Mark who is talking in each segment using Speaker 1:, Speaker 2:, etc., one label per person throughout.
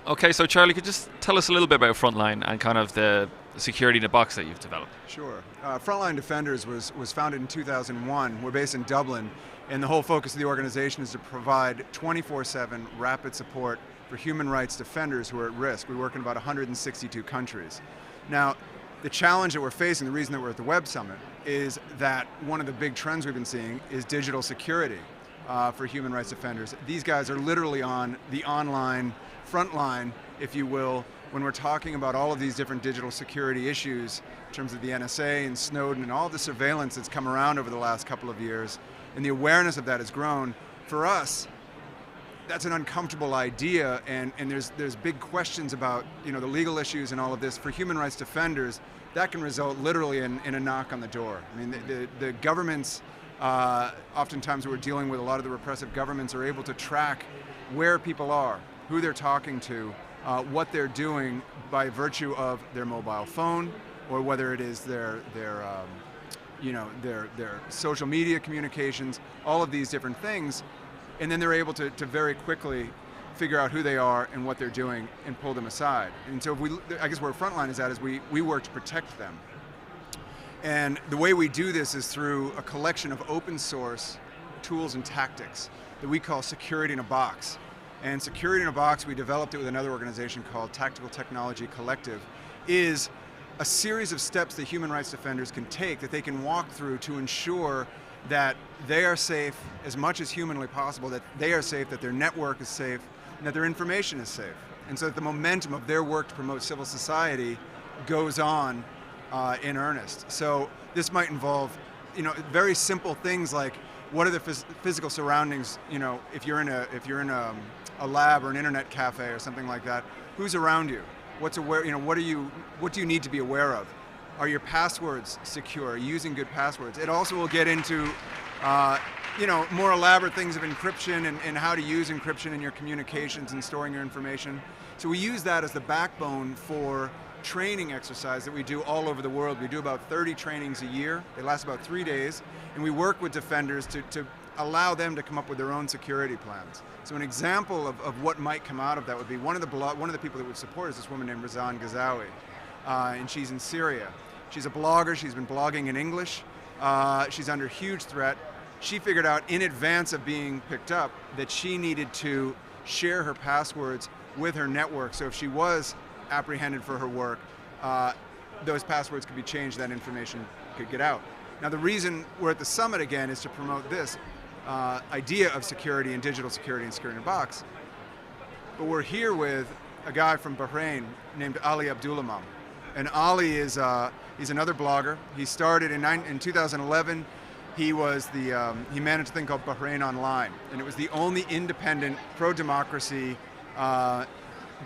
Speaker 1: Okay, so Charlie, could you just tell us a little bit about Frontline and kind of the security in a box that you've developed?
Speaker 2: Sure. Frontline Defenders was founded in 2001. We're based in Dublin, and the whole focus of the organization is to provide 24/7 rapid support for human rights defenders who are at risk. We work in about 162 countries. Now, the challenge that we're facing, the reason that we're at the Web Summit, is that one of the big trends we've been seeing is digital security for human rights defenders. These guys are literally on the online front line, if you will, when we're talking about all of these different digital security issues in terms of the NSA and Snowden and all the surveillance that's come around over the last couple of years, and the awareness of that has grown. For us, that's an uncomfortable idea, and there's big questions about the legal issues and all of this. For human rights defenders, that can result literally in a knock on the door. I mean, the governments, oftentimes we're dealing with a lot of the repressive governments, are able to track where people are, who they're talking to, what they're doing by virtue of their mobile phone, or whether it is their social media communications, all of these different things, and then they're able to very quickly figure out who they are and what they're doing and pull them aside. And so I guess where Frontline is at is we work to protect them. And the way we do this is through a collection of open source tools and tactics that we call security in a box. And security in a box, we developed it with another organization called Tactical Technology Collective, is a series of steps that human rights defenders can take that they can walk through to ensure that they are safe as much as humanly possible, that they are safe, that their network is safe, and that their information is safe. And so that the momentum of their work to promote civil society goes on in earnest. So this might involve very simple things like, what are the physical surroundings, if you're in a lab or an internet cafe or something like that, who's around you? What do you need to be aware of? Are your passwords secure? Are you using good passwords? It also will get into more elaborate things of encryption and how to use encryption in your communications and storing your information. So we use that as the backbone for training exercise that we do all over the world. We do about 30 trainings a year. They last about 3 days, and we work with defenders to allow them to come up with their own security plans. So an example of what might come out of that would be one of the people that would support is this woman named Razan Ghazaoui, and she's in Syria. She's a blogger. She's been blogging in English. She's under huge threat. She figured out in advance of being picked up that she needed to share her passwords with her network. So if she was apprehended for her work, those passwords could be changed, that information could get out. Now the reason we're at the summit again is to promote this idea of security and digital security and security in a box. But we're here with a guy from Bahrain named Ali Abdulhamam. And Ali is he's another blogger. He started in 2011. He managed a thing called Bahrain Online, and it was the only independent pro-democracy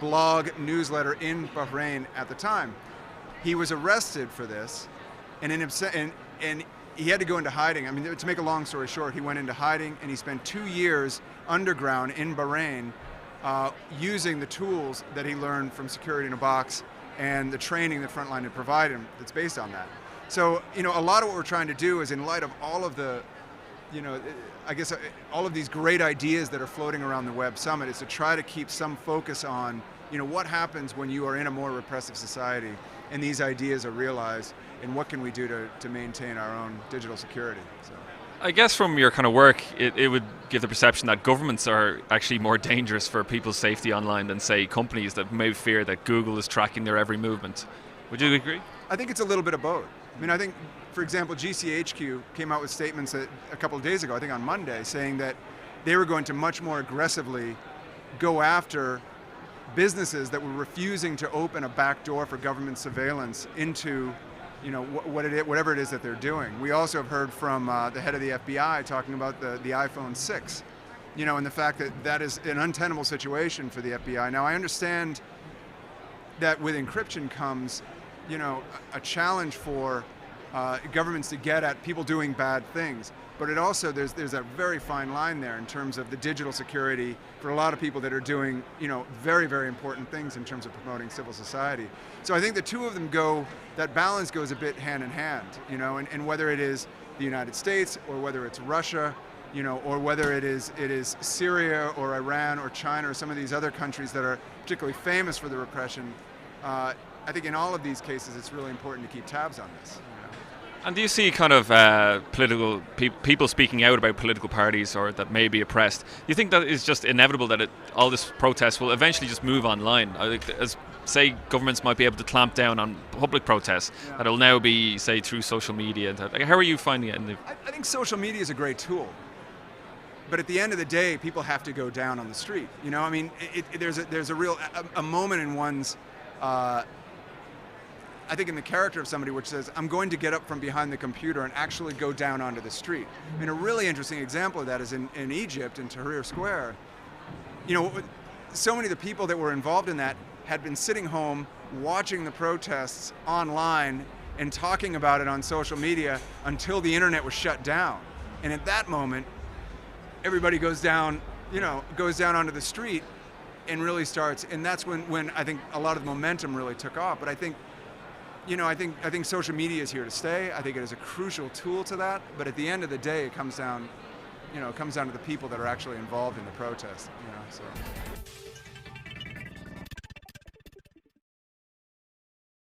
Speaker 2: blog newsletter in Bahrain at the time. He was arrested for this, and he had to go into hiding. I mean, to make a long story short, he went into hiding, and he spent 2 years underground in Bahrain using the tools that he learned from Security in a Box and the training that Frontline had provided him that's based on that. So, a lot of what we're trying to do is, in light of all of the, all of these great ideas that are floating around the Web Summit, is to try to keep some focus on, what happens when you are in a more repressive society and these ideas are realized, and what can we do to maintain our own digital security. So.
Speaker 1: I guess from your kind of work, it would give the perception that governments are actually more dangerous for people's safety online than, say, companies that may fear that Google is tracking their every movement. Would you agree?
Speaker 2: I think it's a little bit of both. I mean, I think, for example, GCHQ came out with statements a couple of days ago, I think on Monday, saying that they were going to much more aggressively go after businesses that were refusing to open a back door for government surveillance into whatever it is that they're doing. We also have heard from the head of the FBI talking about the iPhone 6, and the fact that is an untenable situation for the FBI. Now, I understand that with encryption comes, a challenge for governments to get at people doing bad things. But it also, there's a very fine line there in terms of the digital security for a lot of people that are doing, very, very important things in terms of promoting civil society. So I think the two of them that balance goes a bit hand in hand, and whether it is the United States or whether it's Russia or whether it is Syria or Iran or China or some of these other countries that are particularly famous for the repression. I think in all of these cases, it's really important to keep tabs on this.
Speaker 1: And do you see kind of political people speaking out about political parties or that may be oppressed? Do you think that is just inevitable that all this protest will eventually just move online? I think as say governments might be able to clamp down on public protests, that it'll now be say through social media. How are you finding it?
Speaker 2: I think social media is a great tool. But at the end of the day, people have to go down on the street. I mean, there's a real moment in one's, I think in the character of somebody which says, I'm going to get up from behind the computer and actually go down onto the street. I mean, a really interesting example of that is in Egypt, in Tahrir Square. So many of the people that were involved in that had been sitting home watching the protests online and talking about it on social media until the internet was shut down. And at that moment, everybody goes down onto the street and really starts, and that's when I think a lot of the momentum really took off. But I think social media is here to stay. I think it is a crucial tool to that. But at the end of the day, it comes down to the people that are actually involved in the protest. So.